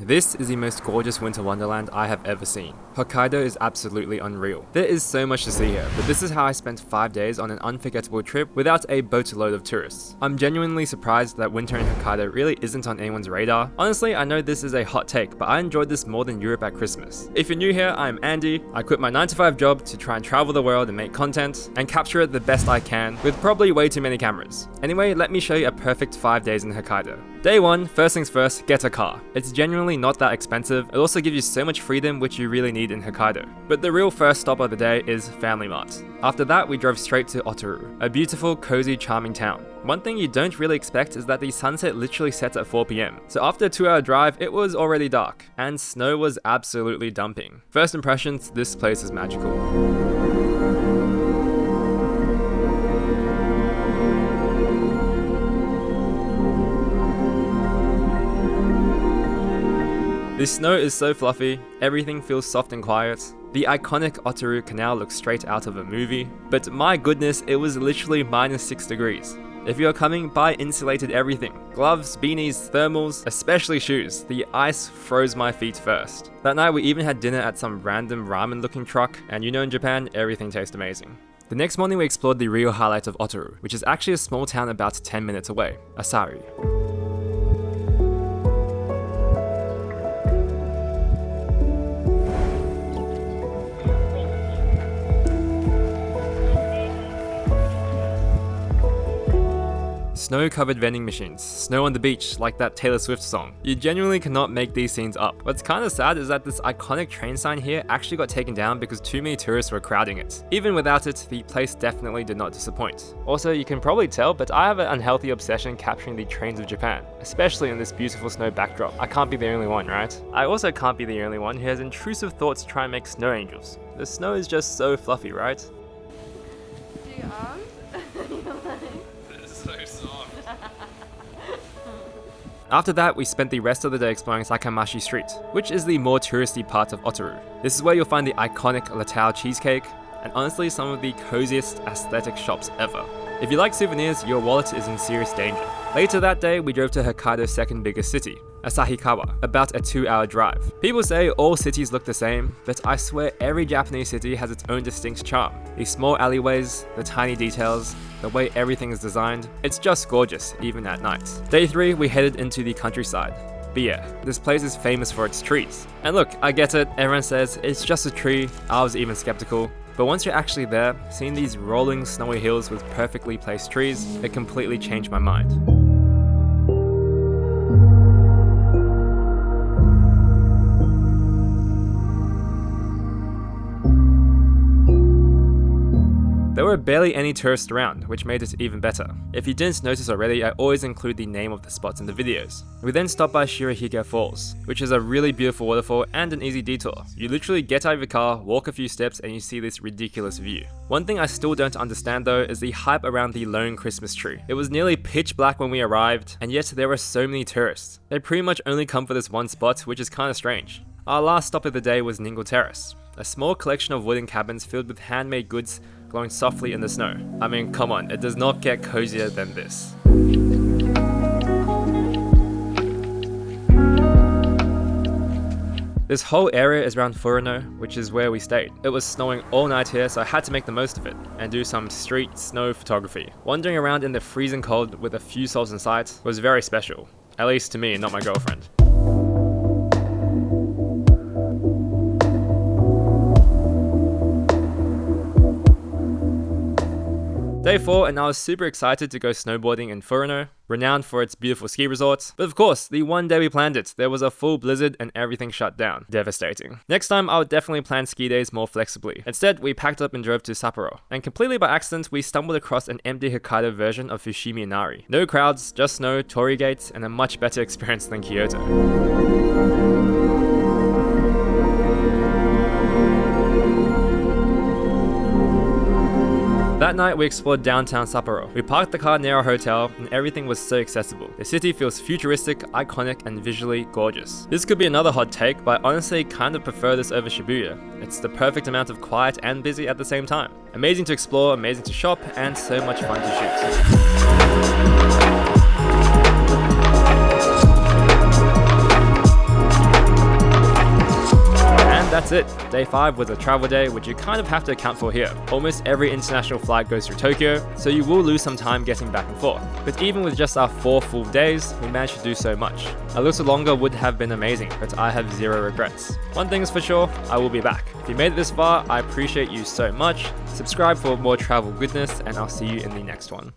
This is the most gorgeous winter wonderland I have ever seen. Hokkaido is absolutely unreal. There is so much to see here, but this is how I spent 5 days on an unforgettable trip without a boatload of tourists. I'm genuinely surprised that winter in Hokkaido really isn't on anyone's radar. Honestly, I know this is a hot take, but I enjoyed this more than Europe at Christmas. If you're new here, I'm Andy. I quit my 9-to-5 job to try and travel the world and make content, and capture it the best I can, with probably way too many cameras. Anyway, let me show you a perfect 5 days in Hokkaido. Day 1, first things first, get a car. It's genuinely not that expensive. It also gives you so much freedom which you really need in Hokkaido. But the real first stop of the day is Family Mart. After that, we drove straight to Otaru, a beautiful, cozy, charming town. One thing you don't really expect is that the sunset literally sets at 4 PM. So after a 2-hour drive, it was already dark, and snow was absolutely dumping. First impressions, this place is magical. The snow is so fluffy, everything feels soft and quiet. The iconic Otaru canal looks straight out of a movie, but my goodness, it was literally -6 degrees. If you're coming, buy insulated everything. Gloves, beanies, thermals, especially shoes. The ice froze my feet first. That night we even had dinner at some random ramen looking truck, and you know in Japan, everything tastes amazing. The next morning we explored the real highlight of Otaru, which is actually a small town about 10 minutes away, Asahi. Snow-covered vending machines, snow on the beach, like that Taylor Swift song. You genuinely cannot make these scenes up. What's kinda sad is that this iconic train sign here actually got taken down because too many tourists were crowding it. Even without it, the place definitely did not disappoint. Also, you can probably tell, but I have an unhealthy obsession capturing the trains of Japan, especially in this beautiful snow backdrop. I can't be the only one, right? I also can't be the only one who has intrusive thoughts to try and make snow angels. The snow is just so fluffy, right? Do your arms? After that, we spent the rest of the day exploring Sakamashi Street, which is the more touristy part of Otaru. This is where you'll find the iconic Latao cheesecake, and honestly some of the coziest aesthetic shops ever. If you like souvenirs, your wallet is in serious danger. Later that day, we drove to Hokkaido's second biggest city, Asahikawa, about a 2-hour drive. People say all cities look the same, but I swear every Japanese city has its own distinct charm. The small alleyways, the tiny details, the way everything is designed, it's just gorgeous, even at night. Day 3, we headed into the countryside. But yeah, this place is famous for its trees. And look, I get it, everyone says it's just a tree, I was even skeptical. But once you're actually there, seeing these rolling snowy hills with perfectly placed trees, it completely changed my mind. There were barely any tourists around, which made it even better. If you didn't notice already, I always include the name of the spots in the videos. We then stopped by Shirahiga Falls, which is a really beautiful waterfall and an easy detour. You literally get out of your car, walk a few steps, and you see this ridiculous view. One thing I still don't understand though is the hype around the lone Christmas tree. It was nearly pitch black when we arrived, and yet there were so many tourists. They pretty much only come for this one spot, which is kinda strange. Our last stop of the day was Ningle Terrace, a small collection of wooden cabins filled with handmade goods glowing softly in the snow. I mean, come on, it does not get cozier than this. This whole area is around Furano, which is where we stayed. It was snowing all night here, so I had to make the most of it and do some street snow photography. Wandering around in the freezing cold with a few souls in sight was very special. At least to me, not my girlfriend. Day 4, and I was super excited to go snowboarding in Furano, renowned for its beautiful ski resorts. But of course, the one day we planned it, there was a full blizzard and everything shut down. Devastating. Next time, I would definitely plan ski days more flexibly. Instead, we packed up and drove to Sapporo. And completely by accident, we stumbled across an empty Hokkaido version of Fushimi Inari. No crowds, just snow, torii gates, and a much better experience than Kyoto. That night, we explored downtown Sapporo. We parked the car near our hotel, and everything was so accessible. The city feels futuristic, iconic, and visually gorgeous. This could be another hot take, but I honestly kind of prefer this over Shibuya. It's the perfect amount of quiet and busy at the same time. Amazing to explore, amazing to shop, and so much fun to shoot. that's it. Day 5 was a travel day, which you kind of have to account for here. Almost every international flight goes through Tokyo, so you will lose some time getting back and forth. But even with just our 4 full days, we managed to do so much. A little longer would have been amazing, but I have zero regrets. One thing is for sure, I will be back. If you made it this far, I appreciate you so much. Subscribe for more travel goodness, and I'll see you in the next one.